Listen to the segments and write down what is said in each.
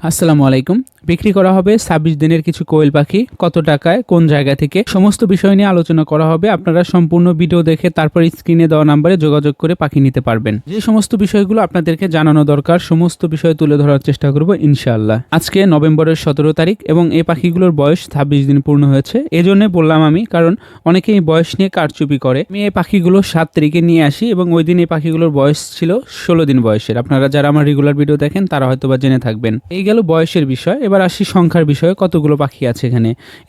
আসসালামু আলাইকুম। বিক্রি করা হবে ২৬ দিনের কিছু কোয়েল পাখি। কত টাকায়, কোন জায়গা থেকে, সমস্ত বিষয় নিয়ে আলোচনা করা হবে। আপনারা সম্পূর্ণ ভিডিও দেখে তারপর স্ক্রিনে দেওয়া নম্বরে যোগাযোগ করে পাখি নিতে পারবেন। যে সমস্ত বিষয়গুলো আপনাদেরকে জানানো দরকার সমস্ত বিষয় তুলে ধরার চেষ্টা করব ইনশাআল্লাহ। আজকে নভেম্বরের ১৭ তারিখ এবং এই পাখিগুলোর বয়স ২৬ দিন পূর্ণ হয়েছে। এজন্যই বললাম আমি, কারণ অনেকেই বয়স নিয়ে কারচুপি করে। আমি এই পাখিগুলো ৭ তারিখে নিয়ে আসি এবং ওই দিন এই পাখিগুলোর বয়স ছিল ১৬ দিন বয়সের। আপনারা যারা আমার রেগুলার ভিডিও দেখেন তারা হয়তোবা জেনে থাকবেন। এই গেল বয়সের বিষয়। এবার আসি সংখ্যার বিষয়ে, কতগুলো পাখি আছে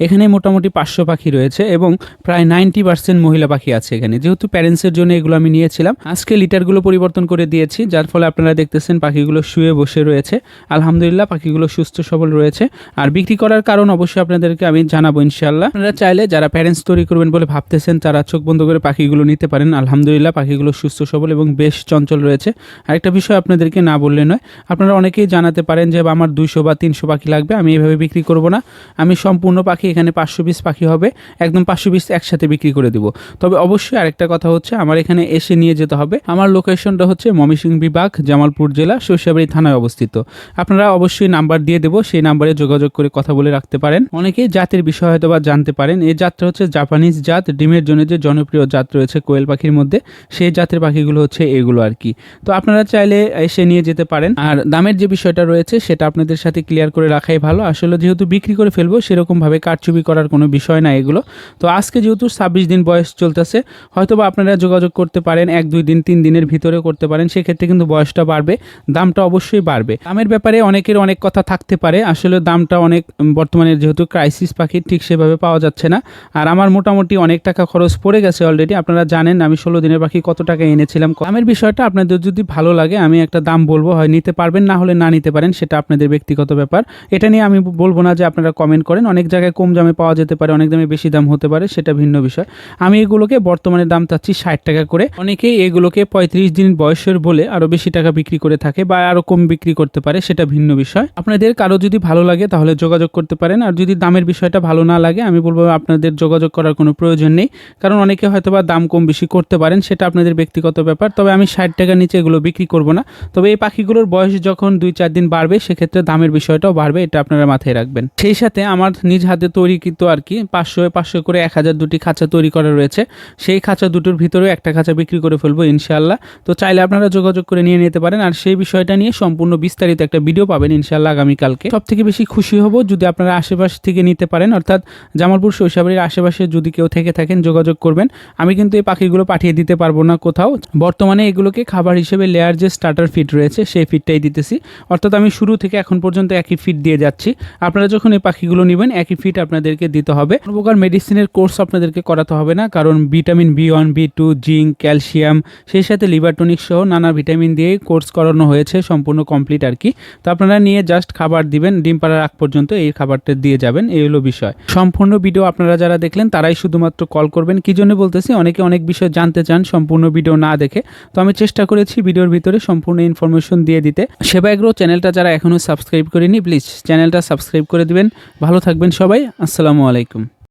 এখানে মোটামুটি ৫০০ পাখি রয়েছে এবং প্রায় 90% মহিলা পাখি আছে এখানে। যেহেতু প্যারেন্টসের জন্য এগুলো আমি নিয়েছিলাম, আজকে লিটারগুলো পরিবর্তন করে দিয়েছি, যার ফলে আপনারা দেখতেছেন পাখিগুলো শুয়ে বসে রয়েছে। আলহামদুলিল্লাহ পাখিগুলো সুস্থ সবল রয়েছে। আর বিক্রি করার কারণ অবশ্যই আপনাদেরকে আমি জানাবো ইনশাআল্লাহ। আপনারা চাইলে যারা প্যারেন্টস তৈরি করবেন বলে ভাবতেছেন তারা চোখ বন্ধ করে পাখিগুলো নিতে পারেন। আলহামদুলিল্লাহ পাখিগুলো সুস্থ সবল এবং বেশ চঞ্চল রয়েছে। আরেকটা বিষয় আপনাদেরকে না বললে নয়, আপনারা অনেকেই জানাতে পারেন যে আমার 200 বা 300 পাখি লাগবে, আমি এভাবে বিক্রি করব না। আমি সম্পূর্ণ পাখি, এখানে 500 পিস পাখি হবে, একদম 500 পিস একসাথে বিক্রি করে দিব। তবে অবশ্যই আরেকটা কথা হচ্ছে, আমার এখানে এসে নিয়ে যেতে হবে। আমার লোকেশনটা হচ্ছে ময়মনসিংহ বিভাগ, জামালপুর জেলা, সরিষাবাড়ি থানায় অবস্থিত। আপনারা অবশ্যই নাম্বার দিয়ে দেবো, সেই নাম্বারে যোগাযোগ করে কথা বলে রাখতে পারেন। অনেকেই জাতের বিষয় হয়তো বা জানতে পারেন। এই জাতটা হচ্ছে জাপানিজ জাত, ডিমের জন্য যে জনপ্রিয় জাত রয়েছে কোয়েল পাখির মধ্যে, সেই জাতের পাখিগুলো হচ্ছে এগুলো আর কি। তো আপনারা চাইলে এসে নিয়ে যেতে পারেন। আর দামের যে বিষয়টা রয়েছে সেটা আপনাদের সাথে ক্লিয়ার করে রাখাই ভালো। আসলে যেহেতু বিক্রি করে ফেলবো, সেরকমভাবে কারচুপি করার কোনো বিষয় না এগুলো। তো আজকে যেহেতু ২৬ দিন বয়স চলতেছে, হয়তোবা আপনারা যোগাযোগ করতে পারেন ১-২ দিন ৩ দিনের ভিতরে করতে পারেন। সেক্ষেত্রে কিন্তু বয়সটা বাড়বে, দামটা অবশ্যই বাড়বে। দামের ব্যাপারে অনেকের অনেক কথা থাকতে পারে। আসলে দামটা অনেক বর্তমানে যেহেতু ক্রাইসিস পাখি, ঠিক সেভাবে পাওয়া যাচ্ছে না। আর আমার মোটামুটি অনেক টাকা খরচ পড়ে গেছে অলরেডি। আপনারা জানেন আমি ১৬ দিনের পাখি কত টাকা এনেছিলাম। দামের বিষয়টা আপনাদের যদি ভালো লাগে আমি একটা দাম বলবো, হয় নিতে পারবেন, না হলে না নিতে পারেন, সেটা আপনাদের ব্যক্তিগত ব্যাপার। এটা নিয়ে আমি বলবো না যে আপনারা কমেন্ট করেন। অনেক জায়গায় কম দামে পাওয়া যেতে পারে, অনেক দামে বেশি দাম হতে পারে, সেটা ভিন্ন বিষয়। আমি এগুলোকে বর্তমানে দাম চাচ্ছি ৬০ টাকা করে। অনেকেই এগুলোকে ৩৫ দিন বয়সের বলে আরও বেশি টাকা বিক্রি করে থাকে বা আরও কম বিক্রি করতে পারে, সেটা ভিন্ন বিষয়। আপনাদের কারো যদি ভালো লাগে তাহলে যোগাযোগ করতে পারেন। আর যদি দামের বিষয়টা ভালো না লাগে, আমি বলবো আপনাদের যোগাযোগ করার কোনো প্রয়োজন নেই, কারণ অনেকে হয়তো বা দাম কম বেশি করতে পারেন, সেটা আপনাদের ব্যক্তিগত ব্যাপার। তবে আমি ৬০ টাকার নিচে এগুলো বিক্রি করব না। তবে এই পাখিগুলোর বয়স যখন ২-৪ দিন বাড়বে, সেক্ষেত্রে দামের বিষয়টাও বাড়বে, এটা আপনারা মাথায় রাখবেন। সেই সাথে আমার নিজ হাতে তৈরিকৃত আর কি ৫০০ করে ১,০০০ দুটি খাঁচা তৈরি করা রয়েছে। সেই খাঁচা দুটোর ভিতরেও একটা খাঁচা বিক্রি করে ফেলবো ইনশাআল্লাহ। তো চাইলে আপনারা যোগাযোগ করে নিয়ে নিতে পারেন। আর সেই বিষয়টা নিয়ে সম্পূর্ণ বিস্তারিত একটা ভিডিও পাবেন ইনশাআল্লাহ আগামীকালকে। সবথেকে বেশি খুশি হব যদি আপনারা আশেপাশ থেকে নিতে পারেন, অর্থাৎ জামালপুর সরিষাবাড়ির আশেপাশে যদি কেউ থেকে থাকেন যোগাযোগ করবেন। আমি কিন্তু এই পাখিগুলো পাঠিয়ে দিতে পারবো না কোথাও। বর্তমানে এগুলোকে খাবার হিসেবে লেয়ার যে স্টার্টার ফিড রয়েছে সেই ফিডটাই দিতেছি, অর্থাৎ আমি শুরু থেকে এখন পর্যন্ত একই ফিড দিয়ে যাচ্ছি। আপনারা যখন এই পাখিগুলো নেবেন একই ফিড আপনাদেরকে দিতে হবে। কোনো প্রকার মেডিসিনের কোর্স আপনাদেরকে করাতে হবে না, কারণ vitamin B1, B2, zinc, calcium, সেই সাথে লিভার টনিক সহ নানা ভিটামিন দিয়ে কোর্স করানো হয়েছে, সম্পূর্ণ কমপ্লিট আর কি। তো আপনারা নিয়ে জাস্ট খাবার দিবেন, ডিম পাড়ার আগ পর্যন্ত এই খাবারটা দিয়ে যাবেন, এই হলো বিষয়। সম্পূর্ণ ভিডিও আপনারা যারা দেখলেন তারাই শুধুমাত্র কল করবেন। কি জন্য বলতেছি, অনেকে অনেক বিষয় জানতে চান সম্পূর্ণ ভিডিও না দেখে। তো আমি চেষ্টা করেছি ভিডিওর ভিতরে সম্পূর্ণ ইনফরমেশন দিয়ে দিতে। সেবা এগ্রো চ্যানেলটা যারা এখনও সাবস্ক্রাইব করেনি, প্লিজ চ্যানেলটা সাবস্ক্রাইব করে দিবেন। ভালো থাকবেন সবাই, আসসালামু আলাইকুম।